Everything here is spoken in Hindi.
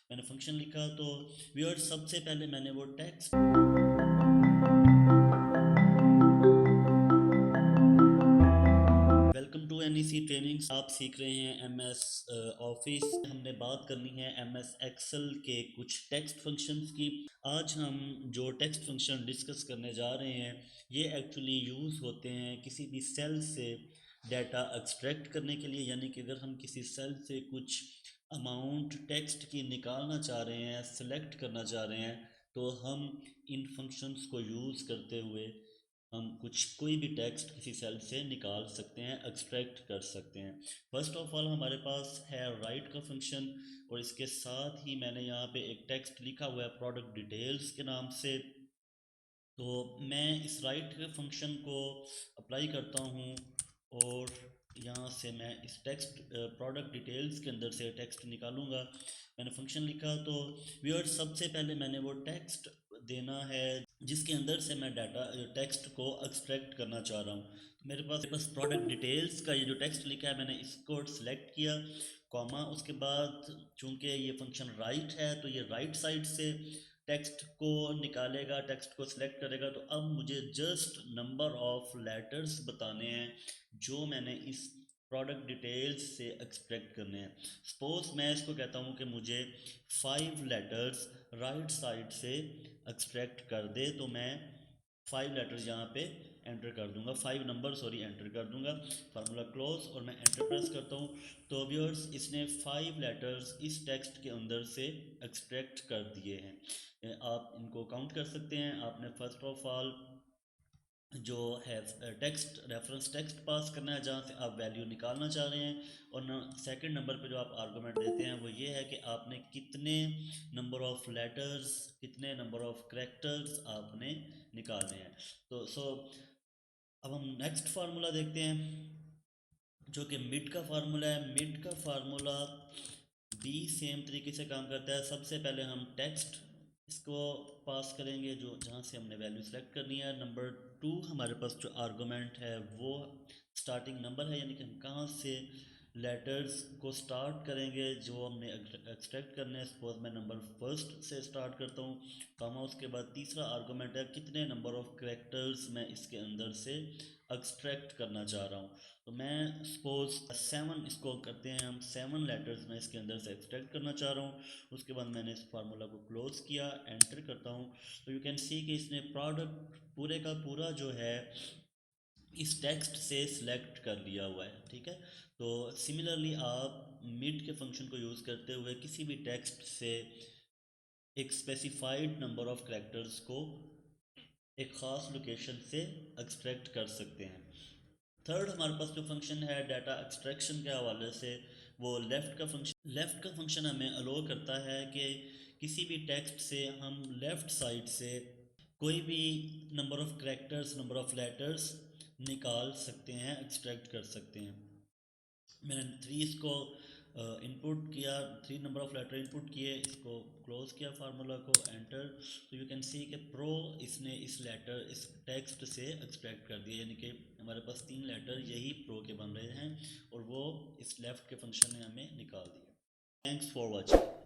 मैंने फंक्शन लिखा तो व्यूअर्स सबसे पहले मैंने वो text welcome to NEC trainings. आप सीख रहे हैं MS ऑफिस। हमने बात करनी है MS एक्सेल के कुछ टेक्स्ट फंक्शंस की। आज हम जो टेक्स्ट फंक्शन डिस्कस करने जा रहे हैं ये एक्चुअली यूज़ होते हैं किसी भी सेल से डाटा एक्सट्रैक्ट करने के लिए, यानी कि अगर हम किसी सेल से कुछ अमाउंट टेक्स्ट की निकालना चाह रहे हैं, सेलेक्ट करना चाह रहे हैं, तो हम इन फंक्शंस को यूज़ करते हुए हम कोई भी टेक्स्ट किसी सेल से निकाल सकते हैं, एक्सट्रैक्ट कर सकते हैं। फर्स्ट ऑफ ऑल हमारे पास है राइट का फंक्शन, और इसके साथ ही मैंने यहाँ पे एक टेक्स्ट लिखा हुआ है प्रोडक्ट डिटेल्स के नाम से। तो मैं इस राइट के फंक्शन को अप्लाई करता हूँ और यहाँ से मैं इस टेक्स्ट प्रोडक्ट डिटेल्स के अंदर से टेक्स्ट निकालूंगा। मैंने फंक्शन लिखा तो व्यूअर्स सबसे पहले मैंने वो टेक्स्ट देना है जिसके अंदर से मैं डाटा टेक्स्ट को एक्सट्रैक्ट करना चाह रहा हूँ। तो मेरे पास प्रोडक्ट डिटेल्स का ये जो टेक्स्ट लिखा है मैंने इसको सिलेक्ट किया, कॉमा, उसके बाद चूंकि ये फंक्शन राइट है तो ये राइट साइड से टेक्स्ट को निकालेगा, टेक्स्ट को सिलेक्ट करेगा। तो अब मुझे जस्ट नंबर ऑफ लेटर्स बताने हैं जो मैंने इस प्रोडक्ट डिटेल्स से एक्सट्रैक्ट करने हैं। सपोज मैं इसको कहता हूँ कि मुझे 5 लेटर्स राइट साइड से एक्सट्रैक्ट कर दे, तो मैं 5 लेटर्स यहाँ पे एंटर कर दूंगा, 5 नंबर सॉरी एंटर कर दूंगा। फार्मूला क्लोज और मैं एंटर प्रेस करता हूँ। तो व्यूअर्स इसने 5 लेटर्स इस टेक्स्ट के अंदर से एक्सट्रैक्ट कर दिए हैं। आप इनको काउंट कर सकते हैं। आपने फर्स्ट ऑफ ऑल जो है टेक्स्ट रेफरेंस टेक्स्ट पास करना है जहाँ से आप वैल्यू निकालना चाह रहे हैं, और सेकंड नंबर पे जो आप आर्गुमेंट देते हैं वो ये है कि आपने कितने नंबर ऑफ लेटर्स, कितने नंबर ऑफ करेक्टर्स आपने निकालने हैं। तो अब हम नेक्स्ट फार्मूला देखते हैं जो कि मिड का फार्मूला है। मिड का फार्मूला भी सेम तरीके से काम करता है। सबसे पहले हम टेक्स्ट इसको पास करेंगे जो जहाँ से हमने वैल्यू सेलेक्ट करनी है। नंबर 2 हमारे पास जो आर्गुमेंट है वो स्टार्टिंग नंबर है, यानी कि हम कहाँ से लेटर्स को स्टार्ट करेंगे जो हमने एक्सट्रैक्ट करने हैं। सपोज मैं नंबर फर्स्ट से स्टार्ट करता हूँ, कामा, उसके बाद तीसरा आर्गुमेंट है कितने नंबर ऑफ करेक्टर्स मैं इसके अंदर से एक्सट्रैक्ट करना चाह रहा हूँ। तो मैं सपोज 7 इसको करते हैं हम, 7 लेटर्स मैं इसके अंदर से एक्सट्रैक्ट करना चाह रहा हूँ। उसके बाद मैंने इस फार्मूला को क्लोज किया, एंटर करता हूँ। तो यू कैन सी कि इसने प्रोडक्ट पूरे का पूरा जो है इस टेक्स्ट से सिलेक्ट कर लिया हुआ है, ठीक है। तो सिमिलरली आप मिड के फंक्शन को यूज़ करते हुए किसी भी टेक्स्ट से एक स्पेसिफाइड नंबर ऑफ कैरेक्टर्स को एक ख़ास लोकेशन से एक्सट्रैक्ट कर सकते हैं। थर्ड हमारे पास जो फंक्शन है डाटा एक्सट्रैक्शन के हवाले से, वो लेफ़्ट का फंक्शन हमें अलो करता है कि किसी भी टेक्स्ट से हम लेफ़्ट साइड से कोई भी number of characters, number of letters निकाल सकते हैं, एक्सट्रैक्ट कर सकते हैं। मैंने 3 इसको इनपुट किया, 3 नंबर ऑफ लेटर इनपुट किए, इसको क्लोज किया फार्मूला को, एंटर। तो यू कैन सी कि प्रो इसने इस लेटर इस टेक्स्ट से एक्सट्रैक्ट कर दिया, यानी कि हमारे पास 3 लेटर यही प्रो के बन रहे हैं और वो इस लेफ्ट के फंक्शन ने हमें निकाल दिया। Thanks for watching.